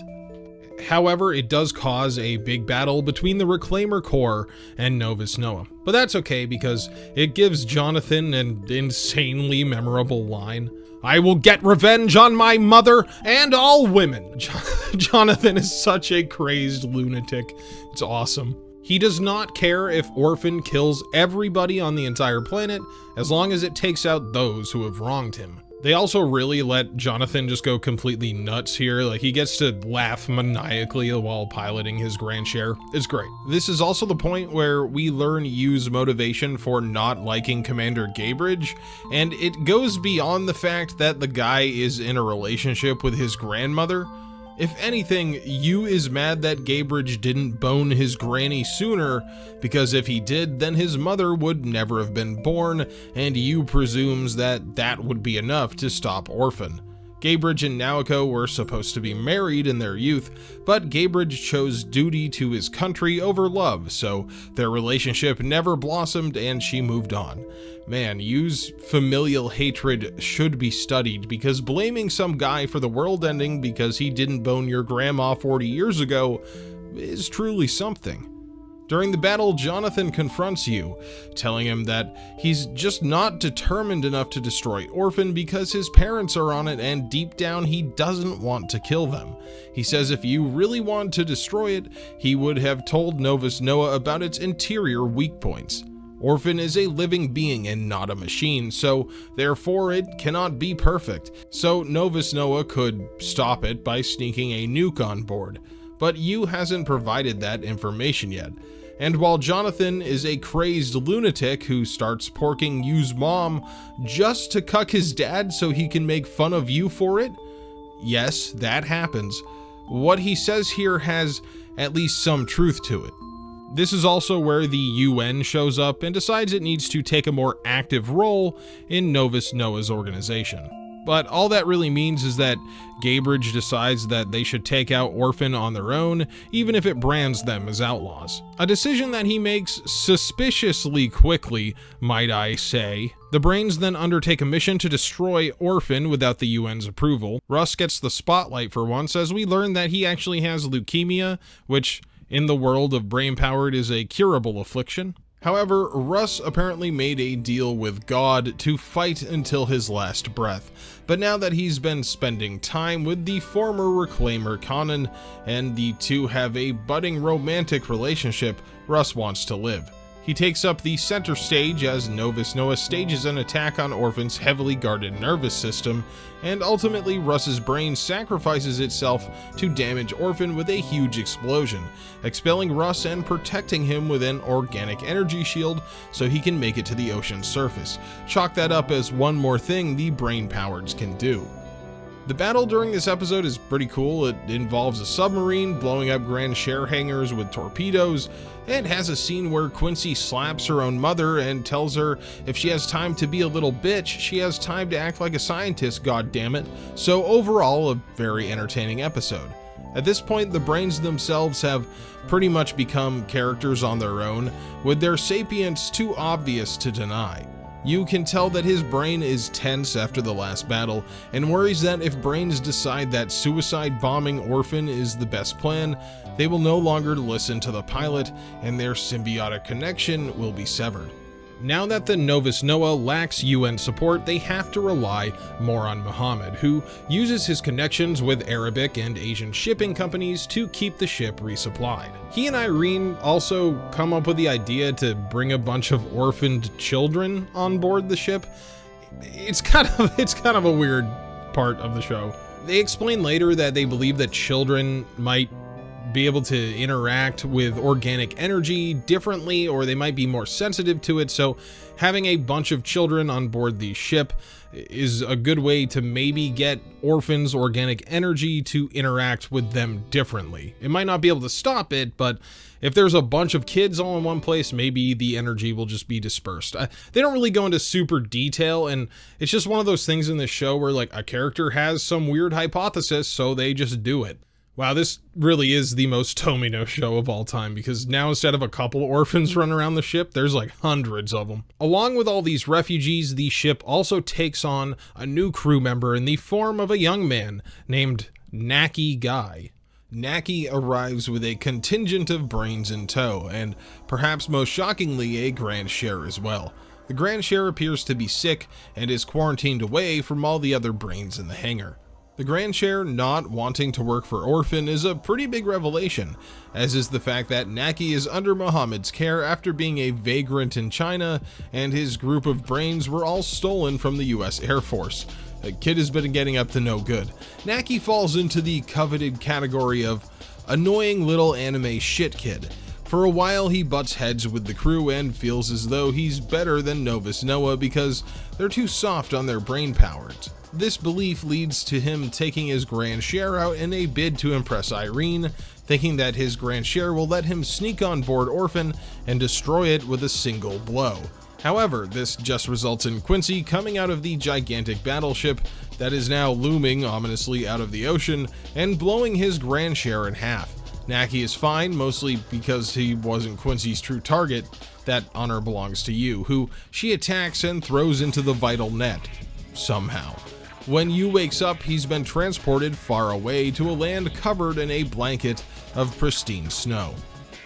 However, it does cause a big battle between the Reclaimer Corps and Novous Noah. But that's okay, because it gives Jonathan an insanely memorable line. "I will get revenge on my mother and all women." Jonathan is such a crazed lunatic. It's awesome. He does not care if Orphan kills everybody on the entire planet, as long as it takes out those who have wronged him. They also really let Jonathan just go completely nuts here. Like, he gets to laugh maniacally while piloting his Grand Share. It's great. This is also the point where we learn Yu's motivation for not liking Commander Gaybridge, and it goes beyond the fact that the guy is in a relationship with his grandmother. If anything, Yu is mad that Gaybridge didn't bone his granny sooner, because if he did, then his mother would never have been born, and Yu presumes that that would be enough to stop Orphan. Gaybridge and Naoko were supposed to be married in their youth, but Gaybridge chose duty to his country over love, so their relationship never blossomed and she moved on. Man, Yu's familial hatred should be studied, because blaming some guy for the world ending because he didn't bone your grandma 40 years ago is truly something. During the battle, Jonathan confronts Yu, telling him that he's just not determined enough to destroy Orphan because his parents are on it, and deep down he doesn't want to kill them. He says if Yu really wanted to destroy it, he would have told Novous Noah about its interior weak points. Orphan is a living being and not a machine, so therefore it cannot be perfect. So Novous Noah could stop it by sneaking a nuke on board. But Yu hasn't provided that information yet. And while Jonathan is a crazed lunatic who starts porking Yu's mom just to cuck his dad so he can make fun of Yu for it, yes, that happens, what he says here has at least some truth to it. This is also where the UN shows up and decides it needs to take a more active role in Novous Noah's organization. But all that really means is that Gaybridge decides that they should take out Orphan on their own, even if it brands them as outlaws. A decision that he makes suspiciously quickly, might I say. The Brains then undertake a mission to destroy Orphan without the UN's approval. Russ gets the spotlight for once, as we learn that he actually has leukemia, which in the world of Brainpowered is a curable affliction. However, Russ apparently made a deal with God to fight until his last breath, but now that he's been spending time with the former Reclaimer Conan, and the two have a budding romantic relationship, Russ wants to live. He takes up the center stage as Novous Noah stages an attack on Orphan's heavily guarded nervous system, and ultimately Russ's brain sacrifices itself to damage Orphan with a huge explosion, expelling Russ and protecting him with an organic energy shield so he can make it to the ocean's surface. Chalk that up as one more thing the Brainpowereds can do. The battle during this episode is pretty cool. It involves a submarine blowing up Grand Share hangars with torpedoes, and has a scene where Quincy slaps her own mother and tells her if she has time to be a little bitch, she has time to act like a scientist, goddammit. So overall, a very entertaining episode. At this point, the Brains themselves have pretty much become characters on their own, with their sapience too obvious to deny. You can tell that his brain is tense after the last battle, and worries that if Brains decide that suicide bombing Orphan is the best plan, they will no longer listen to the pilot, and their symbiotic connection will be severed. Now that the Novous Noah lacks UN support, they have to rely more on Muhammad, who uses his connections with Arabic and Asian shipping companies to keep the ship resupplied. He and Irene also come up with the idea to bring a bunch of orphaned children on board the ship. It's kind of a weird part of the show. They explain later that they believe that children might be able to interact with organic energy differently, or they might be more sensitive to it, so having a bunch of children on board the ship is a good way to maybe get orphans' organic energy to interact with them differently. It might not be able to stop it, but if there's a bunch of kids all in one place, maybe the energy will just be dispersed. They don't really go into super detail, and it's just one of those things in this show where like a character has some weird hypothesis, so they just do it. Wow, this really is the most Tomino show of all time, because now instead of a couple orphans running around the ship, there's like hundreds of them. Along with all these refugees, the ship also takes on a new crew member in the form of a young man named Naki Guy. Naki arrives with a contingent of brains in tow, and perhaps most shockingly, a Grand Share as well. The Grand Share appears to be sick and is quarantined away from all the other brains in the hangar. The Grand Share not wanting to work for Orphan is a pretty big revelation, as is the fact that Naki is under Muhammad's care after being a vagrant in China, and his group of brains were all stolen from the US Air Force. The kid has been getting up to no good. Naki falls into the coveted category of annoying little anime shit kid. For a while he butts heads with the crew and feels as though he's better than Novous Noah because they're too soft on their brainpowered. This belief leads to him taking his Grand Share out in a bid to impress Irene, thinking that his Grand Share will let him sneak on board Orphan and destroy it with a single blow. However, this just results in Quincy coming out of the gigantic battleship that is now looming ominously out of the ocean and blowing his Grand Share in half. Naki is fine, mostly because he wasn't Quincy's true target. That honor belongs to you, who she attacks and throws into the vital net. Somehow. When Yu wakes up, he's been transported far away to a land covered in a blanket of pristine snow.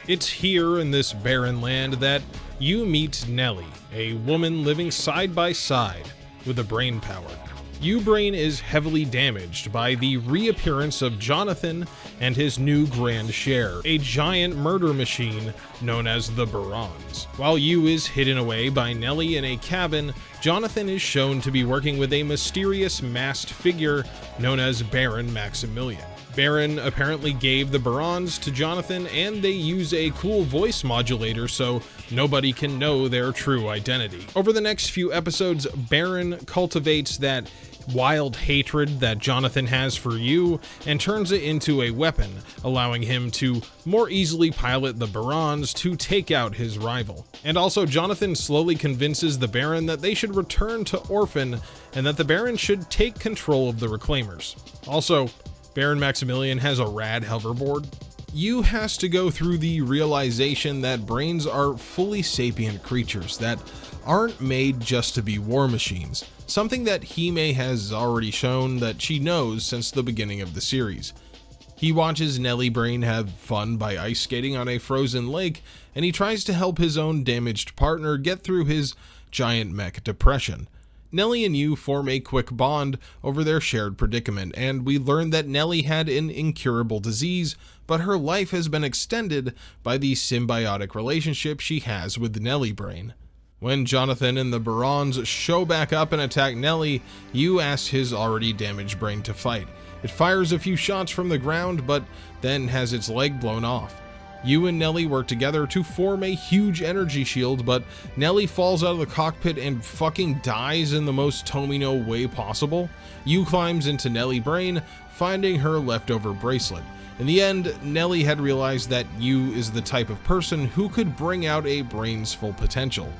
It's here in this barren land that you meet Nelly, a woman living side by side with a Brainpowered. U-Brain is heavily damaged by the reappearance of Jonathan and his new Grand Share, a giant murder machine known as the Barons. While Yu is hidden away by Nelly in a cabin, Jonathan is shown to be working with a mysterious masked figure known as Baron Maximilian. Baron apparently gave the Barons to Jonathan, and they use a cool voice modulator so nobody can know their true identity. Over the next few episodes, Baron cultivates that wild hatred that Jonathan has for Yu and turns it into a weapon, allowing him to more easily pilot the Barons to take out his rival. And also, Jonathan slowly convinces the Baron that they should return to Orphan and that the Baron should take control of the Reclaimers. Also, Baron Maximilian has a rad hoverboard. Yu has to go through the realization that brains are fully sapient creatures that aren't made just to be war machines, something that Hime has already shown that she knows since the beginning of the series. He watches Nelly Brain have fun by ice skating on a frozen lake, and he tries to help his own damaged partner get through his giant mech depression. Nelly and Yu form a quick bond over their shared predicament, and we learn that Nelly had an incurable disease, but her life has been extended by the symbiotic relationship she has with Nelly Brain. When Jonathan and the Barons show back up and attack Nelly, Yu asks his already damaged brain to fight. It fires a few shots from the ground, but then has its leg blown off. Yu and Nelly work together to form a huge energy shield, but Nelly falls out of the cockpit and fucking dies in the most Tomino way possible. Yu climbs into Nelly Brain, finding her leftover bracelet. In the end, Nelly had realized that Yu is the type of person who could bring out a brain's full potential.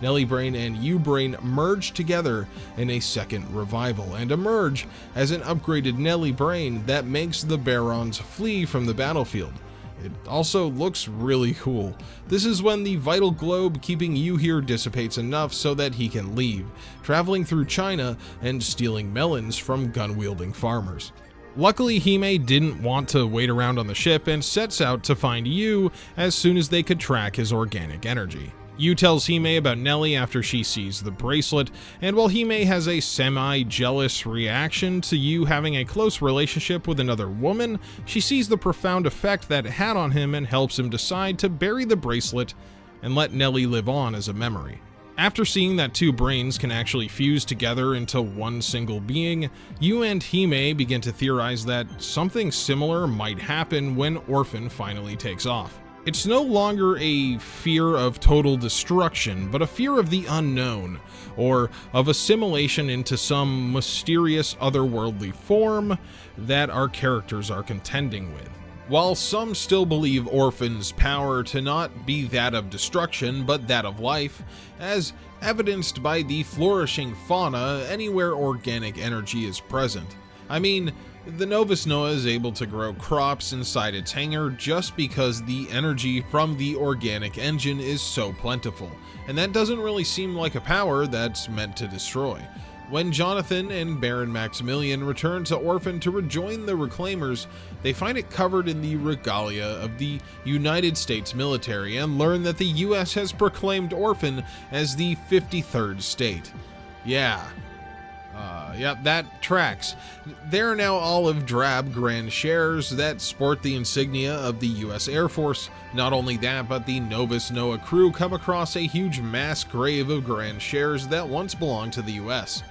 Nelly Brain and U-Brain merge together in a second revival and emerge as an upgraded Nelly Brain that makes the Barons flee from the battlefield. It also looks really cool. This is when the vital globe keeping Yu here dissipates enough so that he can leave, traveling through China and stealing melons from gun-wielding farmers. Luckily, Hime didn't want to wait around on the ship and sets out to find Yu as soon as they could track his organic energy. Yu tells Hime about Nelly after she sees the bracelet, and while Hime has a semi-jealous reaction to Yu having a close relationship with another woman, she sees the profound effect that it had on him and helps him decide to bury the bracelet and let Nelly live on as a memory. After seeing that two brains can actually fuse together into one single being, Yu and Hime begin to theorize that something similar might happen when Orphan finally takes off. It's no longer a fear of total destruction, but a fear of the unknown, or of assimilation into some mysterious otherworldly form that our characters are contending with. While some still believe Orphan's power to not be that of destruction, but that of life, as evidenced by the flourishing fauna anywhere organic energy is present. I mean, the Novous Noah is able to grow crops inside its hangar just because the energy from the organic engine is so plentiful, and that doesn't really seem like a power that's meant to destroy. When Jonathan and Baron Maximilian return to Orphan to rejoin the Reclaimers, they find it covered in the regalia of the United States military and learn that the US has proclaimed Orphan as the 53rd state. Yep, that tracks. There are now olive drab Grand Shares that sport the insignia of the US Air Force. Not only that, but the Novous Noah crew come across a huge mass grave of Grand Shares that once belonged to the US.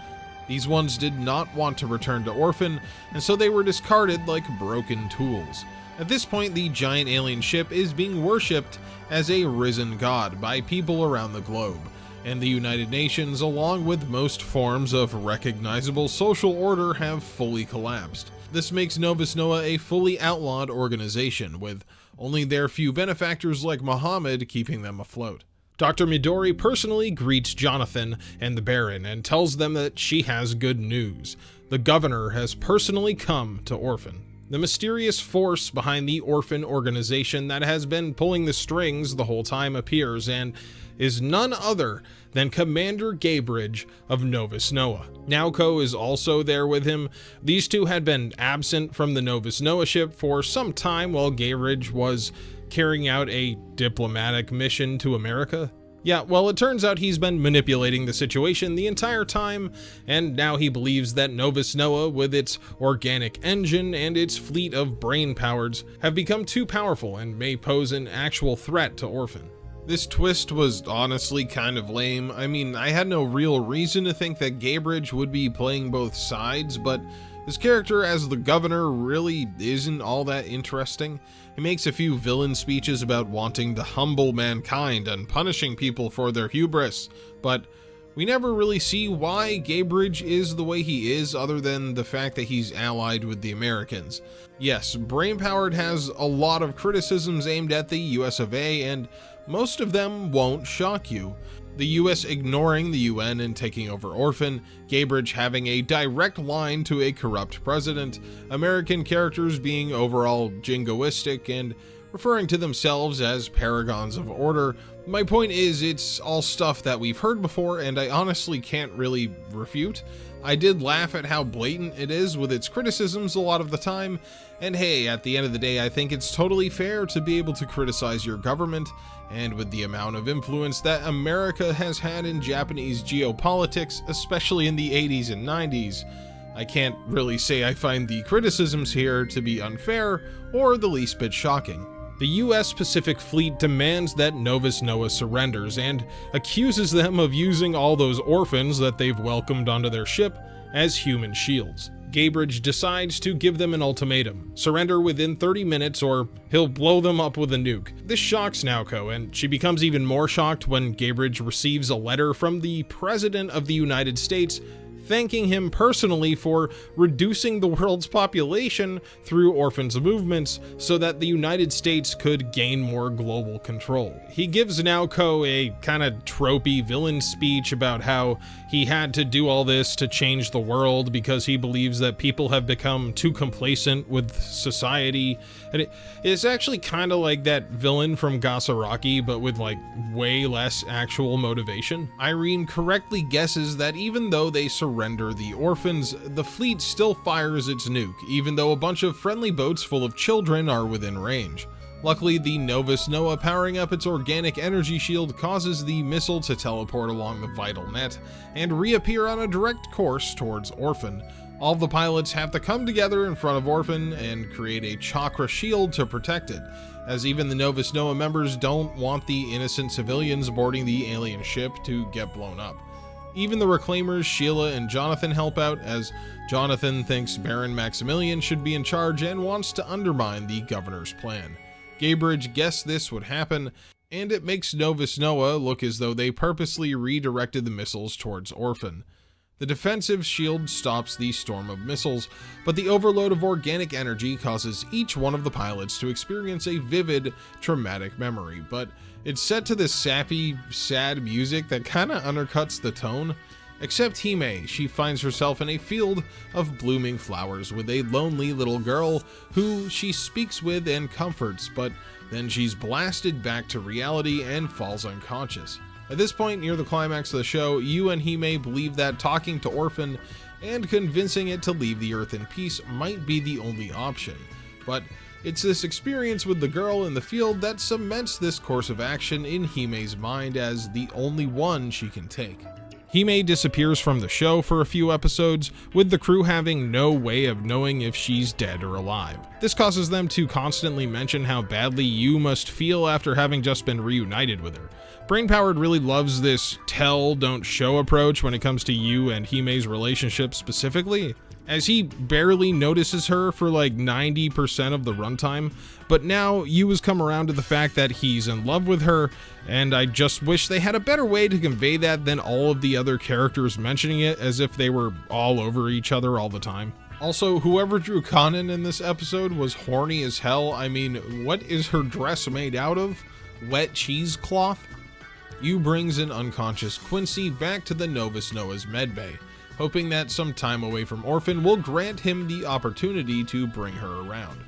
These ones did not want to return to Orphan, and so they were discarded like broken tools. At this point, the giant alien ship is being worshipped as a risen god by people around the globe, and the United Nations, along with most forms of recognizable social order, have fully collapsed. This makes Novous Noah a fully outlawed organization, with only their few benefactors like Muhammad keeping them afloat. Dr. Midori personally greets Jonathan and the Baron and tells them that she has good news. The governor has personally come to Orphan. The mysterious force behind the Orphan organization that has been pulling the strings the whole time appears and is none other than Commander Gaybridge of Novous Noah. Naoko is also there with him. These two had been absent from the Novous Noah ship for some time while Gaybridge was carrying out a diplomatic mission to America. Yeah, well, it turns out he's been manipulating the situation the entire time, and now he believes that Novous Noah, with its organic engine and its fleet of Brainpowereds, have become too powerful and may pose an actual threat to Orphan. This twist was honestly kind of lame. I mean, I had no real reason to think that Gaybridge would be playing both sides, but his character as the governor really isn't all that interesting. He makes a few villain speeches about wanting to humble mankind and punishing people for their hubris, but we never really see why Gaybridge is the way he is other than the fact that he's allied with the Americans. Yes, Brainpowered has a lot of criticisms aimed at the US of A, and most of them won't shock you. The US ignoring the UN and taking over Orphan, Gaybridge having a direct line to a corrupt president, American characters being overall jingoistic and referring to themselves as paragons of order. My point is, it's all stuff that we've heard before, and I honestly can't really refute. I did laugh at how blatant it is with its criticisms a lot of the time, and hey, at the end of the day, I think it's totally fair to be able to criticize your government, and with the amount of influence that America has had in Japanese geopolitics, especially in the 80s and 90s, I can't really say I find the criticisms here to be unfair or the least bit shocking. The US Pacific Fleet demands that Novous Noah surrenders and accuses them of using all those orphans that they've welcomed onto their ship as human shields. Gaybridge decides to give them an ultimatum: surrender within 30 minutes or he'll blow them up with a nuke. This shocks Naoko, and she becomes even more shocked when Gaybridge receives a letter from the President of the United States thanking him personally for reducing the world's population through Orphan's movements so that the United States could gain more global control. He gives Naoko a kind of tropey villain speech about how he had to do all this to change the world because he believes that people have become too complacent with society. And it's actually kind of like that villain from Gasaraki, but with like way less actual motivation. Irene correctly guesses that even though they surrender the orphans, the fleet still fires its nuke, even though a bunch of friendly boats full of children are within range. Luckily, the Novous Noah powering up its organic energy shield causes the missile to teleport along the vital net and reappear on a direct course towards Orphan. All of the pilots have to come together in front of Orphan and create a chakra shield to protect it, as even the Novous Noah members don't want the innocent civilians boarding the alien ship to get blown up. Even the Reclaimers, Sheila and Jonathan, help out, as Jonathan thinks Baron Maximilian should be in charge and wants to undermine the governor's plan. Gaybridge guessed this would happen, and it makes Novous Noah look as though they purposely redirected the missiles towards Orphan. The defensive shield stops the storm of missiles, but the overload of organic energy causes each one of the pilots to experience a vivid, traumatic memory, but it's set to this sappy, sad music that kinda undercuts the tone. Except Hime, she finds herself in a field of blooming flowers with a lonely little girl who she speaks with and comforts, but then she's blasted back to reality and falls unconscious. At this point, near the climax of the show, you and Hime believe that talking to Orphan and convincing it to leave the Earth in peace might be the only option. But it's this experience with the girl in the field that cements this course of action in Hime's mind as the only one she can take. Hime disappears from the show for a few episodes, with the crew having no way of knowing if she's dead or alive. This causes them to constantly mention how badly you must feel after having just been reunited with her. Brainpowered really loves this tell, don't show approach when it comes to you and Hime's relationship specifically, as he barely notices her for like 90% of the runtime, but now you has come around to the fact that he's in love with her, and I just wish they had a better way to convey that than all of the other characters mentioning it as if they were all over each other all the time. Also, whoever drew Conan in this episode was horny as hell. I mean, what is her dress made out of? Wet cheesecloth? You brings an unconscious Quincy back to the Novous Noah's medbay, hoping that some time away from Orphan will grant him the opportunity to bring her around.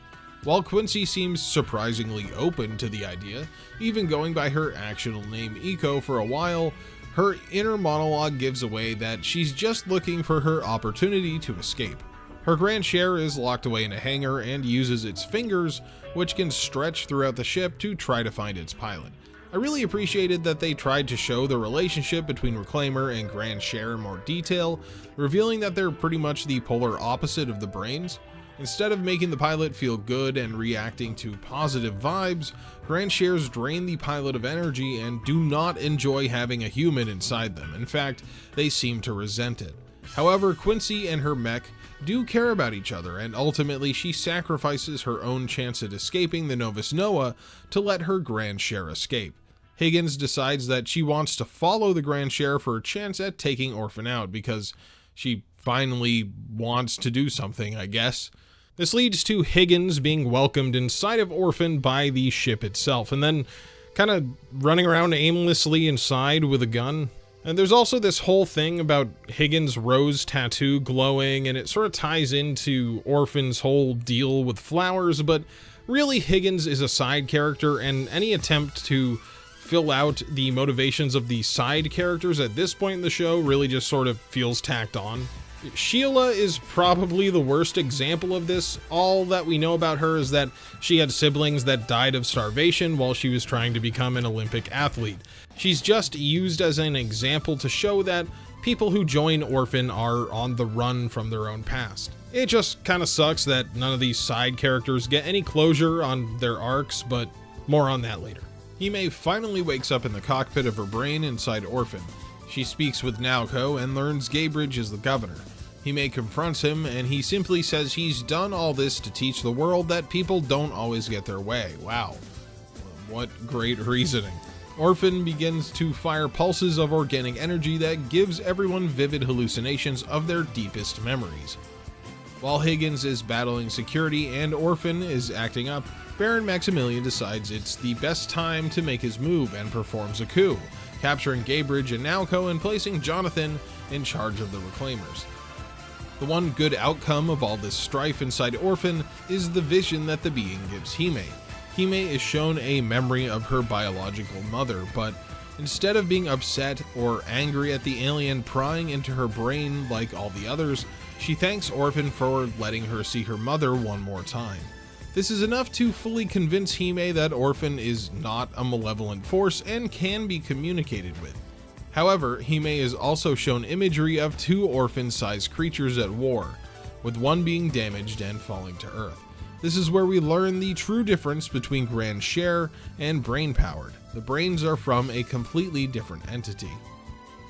While Quincy seems surprisingly open to the idea, even going by her actual name Eco for a while, her inner monologue gives away that she's just looking for her opportunity to escape. Her grand share is locked away in a hangar and uses its fingers, which can stretch throughout the ship to try to find its pilot. I really appreciated that they tried to show the relationship between Reclaimer and Grand Share in more detail, revealing that they're pretty much the polar opposite of the brains. Instead of making the pilot feel good and reacting to positive vibes, Grand Shares drain the pilot of energy and do not enjoy having a human inside them. In fact, they seem to resent it. However, Quincy and her mech do care about each other, and ultimately she sacrifices her own chance at escaping the Novous Noah to let her Grand Share escape. Higgins decides that she wants to follow the Grand Share for a chance at taking Orphan out because she finally wants to do something, I guess. This leads to Higgins being welcomed inside of Orphan by the ship itself, and then kind of running around aimlessly inside with a gun. And there's also this whole thing about Higgins' rose tattoo glowing, and it sort of ties into Orphan's whole deal with flowers, but really Higgins is a side character, and any attempt to fill out the motivations of the side characters at this point in the show really just sort of feels tacked on. Sheila is probably the worst example of this. All that we know about her is that she had siblings that died of starvation while she was trying to become an Olympic athlete. She's just used as an example to show that people who join Orphan are on the run from their own past. It just kind of sucks that none of these side characters get any closure on their arcs, but more on that later. Hime finally wakes up in the cockpit of her brain inside Orphan. She speaks with Naoko and learns Gaybridge is the governor. Hime confronts him, and he simply says he's done all this to teach the world that people don't always get their way. Wow. What great reasoning. Orphan begins to fire pulses of organic energy that gives everyone vivid hallucinations of their deepest memories. While Higgins is battling security and Orphan is acting up, Baron Maximilian decides it's the best time to make his move and performs a coup, capturing Gaybridge and Naoko and placing Jonathan in charge of the Reclaimers. The one good outcome of all this strife inside Orphan is the vision that the being gives Hime. Hime is shown a memory of her biological mother, but instead of being upset or angry at the alien prying into her brain like all the others, she thanks Orphan for letting her see her mother one more time. This is enough to fully convince Hime that Orphan is not a malevolent force and can be communicated with. However, Hime is also shown imagery of two orphan-sized creatures at war, with one being damaged and falling to Earth. This is where we learn the true difference between Grand Share and Brainpowered. The brains are from a completely different entity.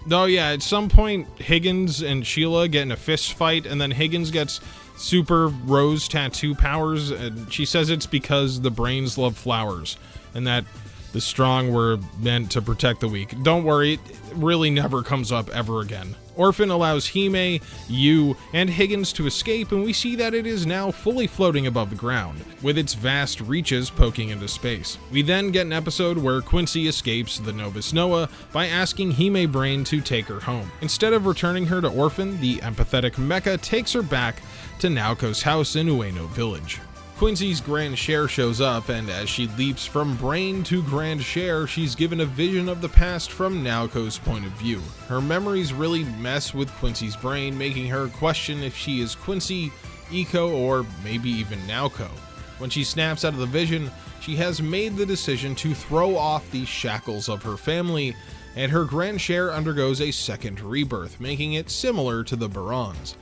Oh yeah, at some point Higgins and Sheila get in a fist fight, and then Higgins gets super rose tattoo powers, and she says it's because the brains love flowers, and that the strong were meant to protect the weak. Don't worry, it really never comes up ever again. Orphan allows Hime, Yu, and Higgins to escape, and we see that it is now fully floating above the ground, with its vast reaches poking into space. We then get an episode where Quincy escapes the Novous Noah by asking Hime Brain to take her home. Instead of returning her to Orphan, the empathetic mecha takes her back to Naoko's house in Ueno Village. Quincy's Grand Share shows up, and as she leaps from Brain to Grand Share, she's given a vision of the past from Naoko's point of view. Her memories really mess with Quincy's brain, making her question if she is Quincy, Iko, or maybe even Naoko. When she snaps out of the vision, she has made the decision to throw off the shackles of her family, and her Grand Share undergoes a second rebirth, making it similar to the Barons.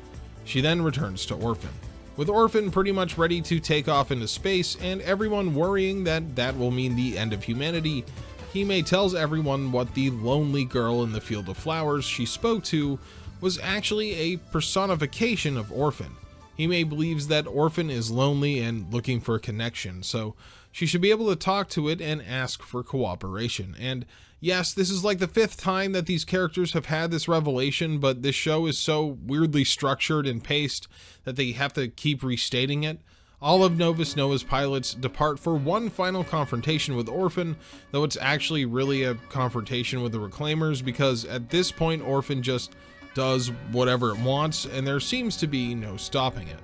She then returns to Orphan. With Orphan pretty much ready to take off into space, and everyone worrying that that will mean the end of humanity, Hime tells everyone what the lonely girl in the field of flowers she spoke to was actually a personification of Orphan. Hime believes that Orphan is lonely and looking for a connection, so she should be able to talk to it and ask for cooperation. And yes, this is like the 5th time that these characters have had this revelation, but this show is so weirdly structured and paced that they have to keep restating it. All of Novous Noah's pilots depart for one final confrontation with Orphan, though it's actually really a confrontation with the Reclaimers, because at this point Orphan just does whatever it wants, and there seems to be no stopping it.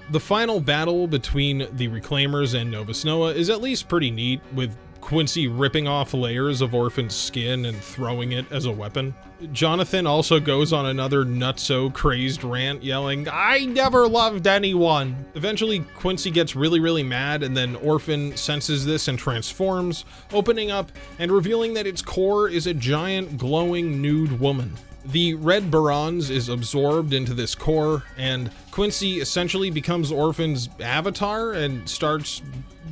The final battle between the Reclaimers and Novous Noah is at least pretty neat, with Quincy ripping off layers of Orphan's skin and throwing it as a weapon. Jonathan also goes on another nutso crazed rant, yelling, "I never loved anyone!" Eventually, Quincy gets really mad, and then Orphan senses this and transforms, opening up and revealing that its core is a giant glowing nude woman. The red Barons is absorbed into this core, and Quincy essentially becomes Orphan's avatar and starts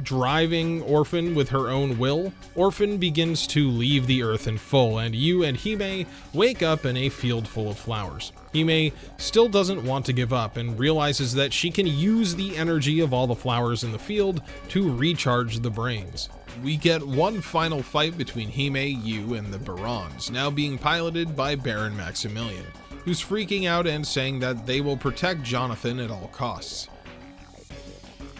driving Orphan with her own will. Orphan begins to leave the earth in full, and Yu and Hime wake up in a field full of flowers. Hime still doesn't want to give up and realizes that she can use the energy of all the flowers in the field to recharge the brains. We get one final fight between Hime, Yu, and the Barons, now being piloted by Baron Maximilian, who's freaking out and saying that they will protect Jonathan at all costs.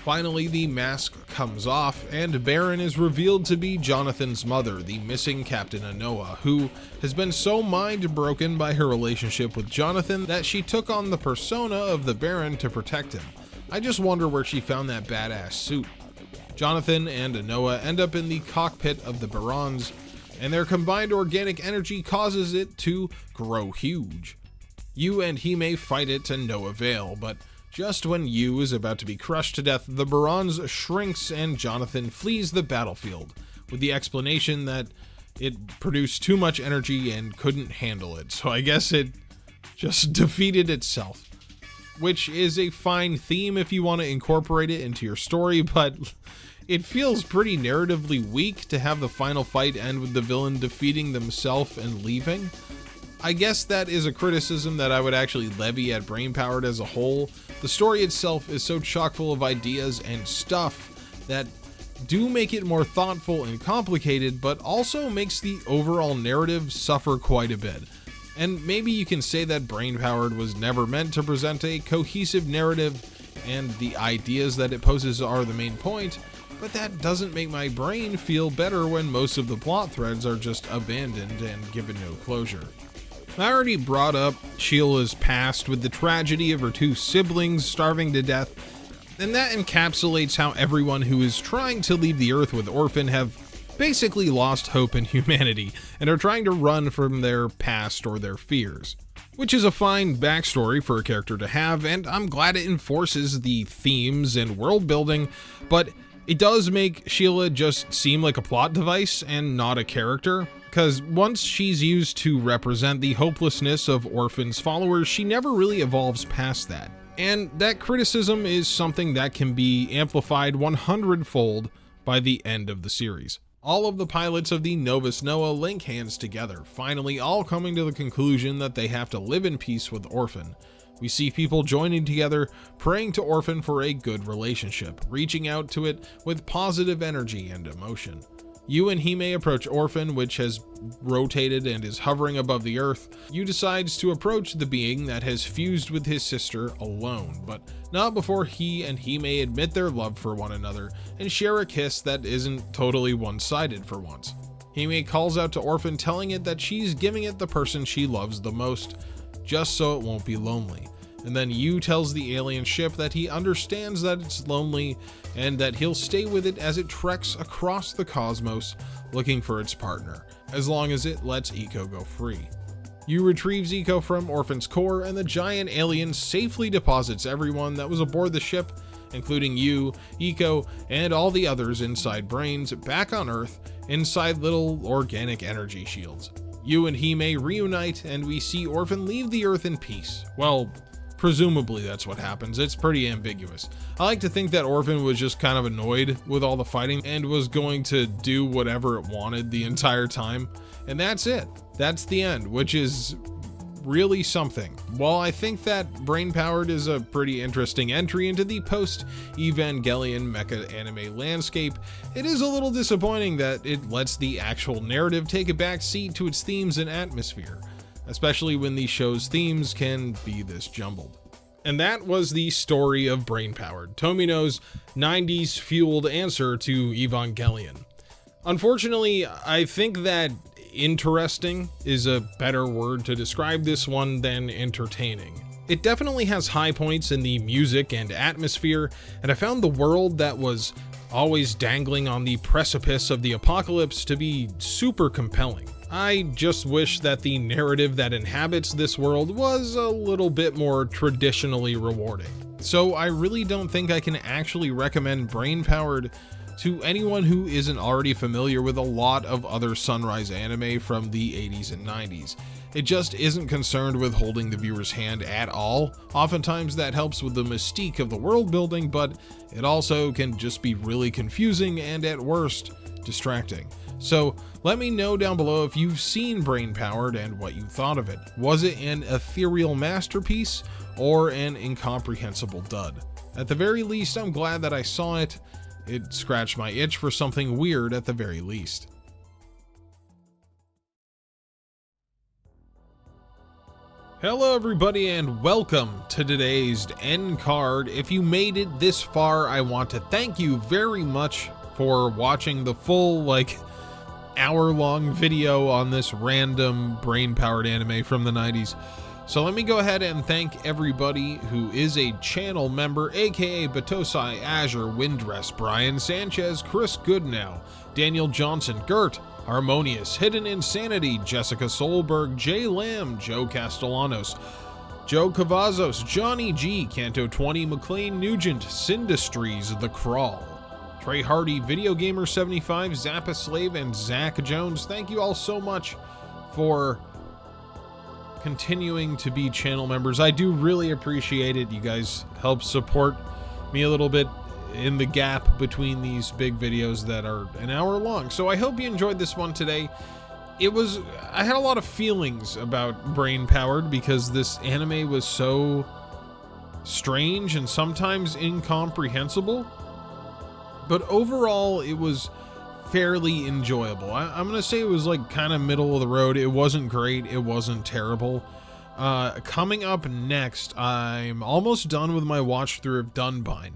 Finally, the mask comes off, and Baron is revealed to be Jonathan's mother, the missing Captain Anoa, who has been so mind-broken by her relationship with Jonathan that she took on the persona of the Baron to protect him. I just wonder where she found that badass suit. Jonathan and Anoa end up in the cockpit of the Barons, and their combined organic energy causes it to grow huge. Yu and Hime fight it to no avail, but just when Yu is about to be crushed to death, the Barons shrinks and Jonathan flees the battlefield, with the explanation that it produced too much energy and couldn't handle it, so I guess it just defeated itself. Which is a fine theme if you want to incorporate it into your story, but it feels pretty narratively weak to have the final fight end with the villain defeating themselves and leaving. I guess that is a criticism that I would actually levy at Brainpowered as a whole. The story itself is so chock full of ideas and stuff that do make it more thoughtful and complicated, but also makes the overall narrative suffer quite a bit. And maybe you can say that Brainpowered was never meant to present a cohesive narrative and the ideas that it poses are the main point, but that doesn't make my brain feel better when most of the plot threads are just abandoned and given no closure. I already brought up Sheila's past with the tragedy of her two siblings starving to death, and that encapsulates how everyone who is trying to leave the Earth with Orphan have basically lost hope in humanity and are trying to run from their past or their fears. Which is a fine backstory for a character to have, and I'm glad it enforces the themes and world building, but it does make Sheila just seem like a plot device and not a character, because once she's used to represent the hopelessness of Orphan's followers, she never really evolves past that. And that criticism is something that can be amplified 100-fold by the end of the series. All of the pilots of the Novous Noah link hands together, finally all coming to the conclusion that they have to live in peace with Orphan. We see people joining together, praying to Orphan for a good relationship, reaching out to it with positive energy and emotion. You and Hime approach Orphan, which has rotated and is hovering above the earth. You decides to approach the being that has fused with his sister alone, but not before he and Hime admit their love for one another and share a kiss that isn't totally one-sided for once. Hime calls out to Orphan, telling it that she's giving it the person she loves the most, just so it won't be lonely. And then Yu tells the alien ship that he understands that it's lonely and that he'll stay with it as it treks across the cosmos looking for its partner, as long as it lets Iko go free. Yu retrieves Iko from Orphan's core, and the giant alien safely deposits everyone that was aboard the ship, including Yu, Iko, and all the others inside Brains, back on Earth inside little organic energy shields. Yu and Hime reunite, and we see Orphan leave the Earth in peace. Well, presumably that's what happens. It's pretty ambiguous. I like to think that Orphan was just kind of annoyed with all the fighting and was going to do whatever it wanted the entire time. And that's it. That's the end, which is really something. While I think that Brainpowered is a pretty interesting entry into the post-Evangelion mecha anime landscape, it is a little disappointing that it lets the actual narrative take a back seat to its themes and atmosphere, especially when the show's themes can be this jumbled. And that was the story of Brainpowered, Tomino's 90s fueled answer to Evangelion. Unfortunately, I think that interesting is a better word to describe this one than entertaining. It definitely has high points in the music and atmosphere, and I found the world that was always dangling on the precipice of the apocalypse to be super compelling. I just wish that the narrative that inhabits this world was a little bit more traditionally rewarding. So I really don't think I can actually recommend Brainpowered to anyone who isn't already familiar with a lot of other Sunrise anime from the 80s and 90s. It just isn't concerned with holding the viewer's hand at all. Oftentimes that helps with the mystique of the world building, but it also can just be really confusing and at worst, distracting. So let me know down below if you've seen Brainpowered and what you thought of it. Was it an ethereal masterpiece or an incomprehensible dud? At the very least, I'm glad that I saw it. It scratched my itch for something weird at the very least. Hello everybody and welcome to today's end card. If you made it this far, I want to thank you very much for watching the full hour-long video on this random brain-powered anime from the 90s. So let me go ahead and thank everybody who is a channel member, aka Batosai, Azure, Windrest, Brian Sanchez, Chris Goodnow, Daniel Johnson, Gert, Harmonious, Hidden Insanity, Jessica Solberg, Jay Lamb, Joe Castellanos, Joe Cavazos, Johnny G, Canto 20, McLean Nugent, Sindustries, The Crawl, Trey Hardy, Video Gamer 75, Zappa Slave, and Zach Jones. Thank you all so much for continuing to be channel members. I do really appreciate it. You guys help support me a little bit in the gap between these big videos that are an hour long. So I hope you enjoyed this one today. I had a lot of feelings about Brainpowered because this anime was so strange and sometimes incomprehensible, but overall it was fairly enjoyable. I'm gonna say it was kind of middle of the road. It wasn't great, it wasn't terrible. Coming up next, I'm almost done with my watch through of Dunbine,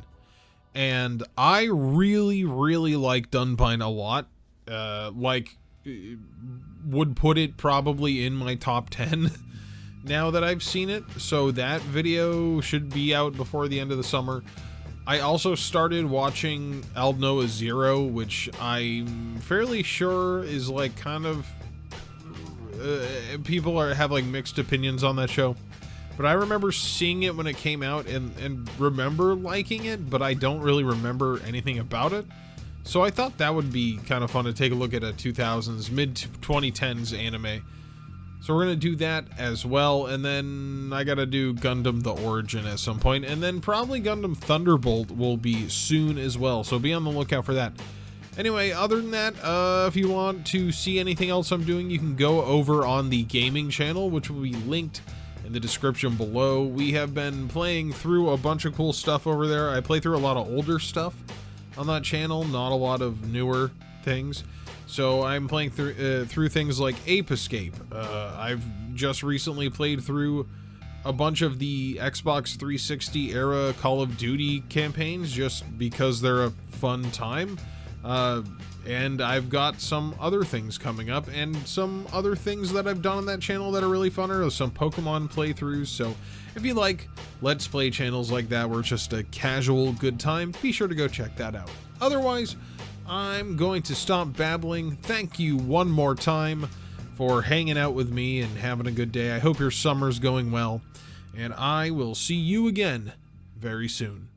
and I really like Dunbine a lot. Would put it probably in my top 10 now that I've seen it, so that video should be out before the end of the summer. I also started watching Noah Zero, which I'm fairly sure is like kind of people have like mixed opinions on that show. But I remember seeing it when it came out and remember liking it, but I don't really remember anything about it. So I thought that would be kind of fun to take a look at a 2000s, mid-2010s anime. So we're going to do that as well, and then I got to do Gundam The Origin at some point, and then probably Gundam Thunderbolt will be soon as well, so be on the lookout for that. Anyway, other than that, if you want to see anything else I'm doing, you can go over on the gaming channel, which will be linked in the description below. We have been playing through a bunch of cool stuff over there. I play through a lot of older stuff on that channel, not a lot of newer things. So I'm playing through things like Ape Escape. I've just recently played through a bunch of the Xbox 360 era Call of Duty campaigns just because they're a fun time. And I've got some other things coming up and some other things that I've done on that channel that are really fun, or some Pokemon playthroughs. So if you like Let's Play channels like that where it's just a casual good time, be sure to go check that out. Otherwise, I'm going to stop babbling. Thank you one more time for hanging out with me and having a good day. I hope your summer's going well, and I will see you again very soon.